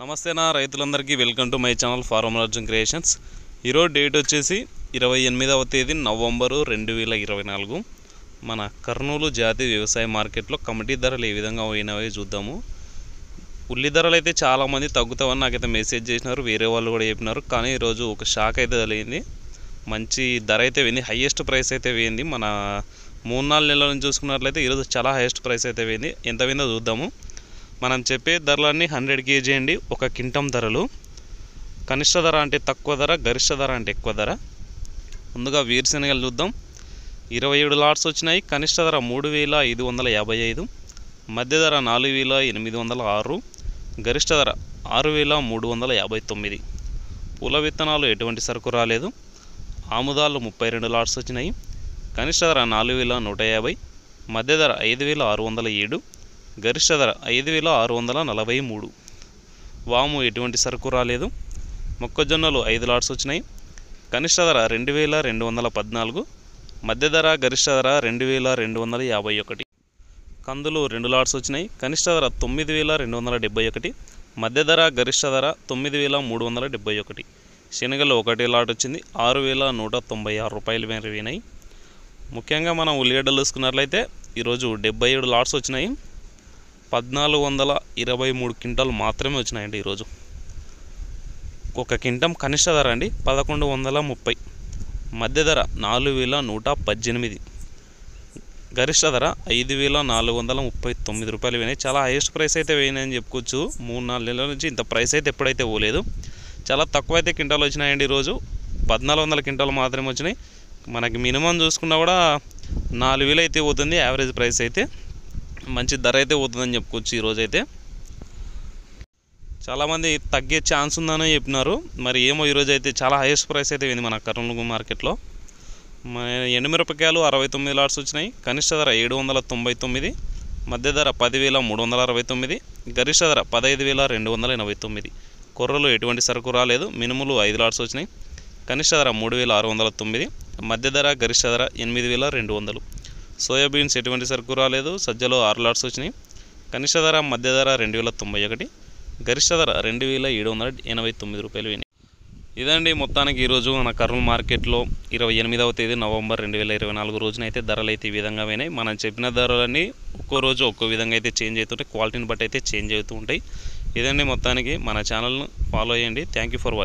నమస్తే నా రైతులందరికీ welcome to my channel Farmer Arjun Creations. ఈరోజు డేట్ వచ్చేసి 28వ తేదీ నవంబరు 2024. మన కర్నూలు జాతీయ వ్యవసాయ మార్కెట్లో కమిటీ ధరలు ఏ విధంగా పోయినవో చూద్దాము. ఉల్లి ధరలు అయితే చాలామంది తగ్గుతామని నాకైతే మెసేజ్ చేసినారు, వేరే వాళ్ళు కూడా చెప్పినారు. కానీ ఈరోజు ఒక షాక్ అయితే తెలియంది. మంచి ధర అయితే పోయింది, హయ్యెస్ట్ ప్రైస్ అయితే పోయింది. మన 3-4 నెలల నుంచి చూసుకున్నట్లయితే ఈరోజు చాలా హయ్యెస్ట్ ప్రైస్ అయితే పోయింది. ఎంత పోయిందో చూద్దాము. మనం చెప్పే ధరలన్నీ 100 kg అండి. ఒక క్వింటం ధరలు, కనిష్ట ధర అంటే తక్కువ ధర, గరిష్ట ధర అంటే ఎక్కువ ధర. ముందుగా వేరుశనగలు చూద్దాం. 27 లాట్స్ వచ్చినాయి. కనిష్ట ధర 3555, మధ్య ధర 4806, గరిష్ట ధర 6359. పూల విత్తనాలు ఎటువంటి సరుకు రాలేదు. ఆముదాలు 32 లాట్స్ వచ్చినాయి. కనిష్ట ధర 4150, మధ్య ధర 5607, గరిష్ట ధర 5643. వాము ఎటువంటి సరుకు రాలేదు. మొక్కజొన్నలు 5 లాట్స్ వచ్చినాయి. కనిష్ట ధర 2214, మధ్య ధర గరిష్ట ధర 2251. కందులు 2 లాట్స్ వచ్చినాయి. కనిష్ట ధర 9271, మధ్య ధర గరిష్ట ధర 9371. శనగలు 1 లాట్ వచ్చింది, 6196 రూపాయలు మేరవినాయి. ముఖ్యంగా మనం ఉల్లిగడ్డలు చూసుకున్నట్లయితే ఈరోజు 77 లాట్స్ వచ్చినాయి. 1423 క్వింటాలు మాత్రమే వచ్చినాయండి ఈరోజు. ఒక క్వింటం కనిష్ట ధర అండి 1130, మధ్య ధర 4118, గరిష్ట ధర 5439 రూపాయలు పోయినాయి. చాలా హైయెస్ట్ ప్రైస్ అయితే పోయినాయని చెప్పుకోవచ్చు. 3-4 నెలల నుంచి ఇంత ప్రైస్ అయితే ఎప్పుడైతే పోలేదు. చాలా తక్కువ అయితే క్వింటాలు వచ్చినాయండి ఈరోజు. 1400 క్వింటాలు మాత్రమే వచ్చినాయి. మనకి మినిమం చూసుకున్నా కూడా 4000 అయితే పోతుంది. యావరేజ్ ప్రైస్ అయితే మంచి ధర అయితే పోతుందని చెప్పుకోవచ్చు. ఈరోజు అయితే చాలామంది తగ్గే ఛాన్స్ ఉందని చెప్పినారు. మరి ఏమో ఈరోజు అయితే చాలా హైయెస్ట్ ప్రైస్ అయితే పోయింది మన కర్నూలు మార్కెట్లో. ఎండుమిరపకాయలు 69 లాట్స్ వచ్చినాయి. కనిష్ట ధర 799, మధ్య ధర 10369, గరిష్ట ధర 15289. కొర్రలు ఎటువంటి సరుకు రాలేదు. మినుములు 5 లాట్స్ వచ్చినాయి. కనిష్ట ధర 3609, మధ్య ధర గరిష్ట ధర 8200. సోయాబీన్స్ ఎటువంటి సరుకు రాలేదు. సజ్జలు 6 లాట్స్ వచ్చినాయి. కనిష్ట ధర మధ్య ధర 2091, గరిష్ట ధర 2789 రూపాయలు పోయినాయి. ఇదండి మొత్తానికి ఈరోజు మన కర్నూలు మార్కెట్లో 28వ తేదీ నవంబర్ 2024 రోజునైతే ధరలు అయితే ఈ విధంగా పోయినాయి. మనం చెప్పిన ధరలన్నీ ఒక్కో రోజు ఒక్కో విధంగా అయితే చేంజ్ అవుతుంటాయి. క్వాలిటీని బట్టి అయితే చేంజ్ అవుతూ ఉంటాయి. ఇదండి మొత్తానికి మన ఛానల్ను ఫాలో చేయండి. Thank you for watching.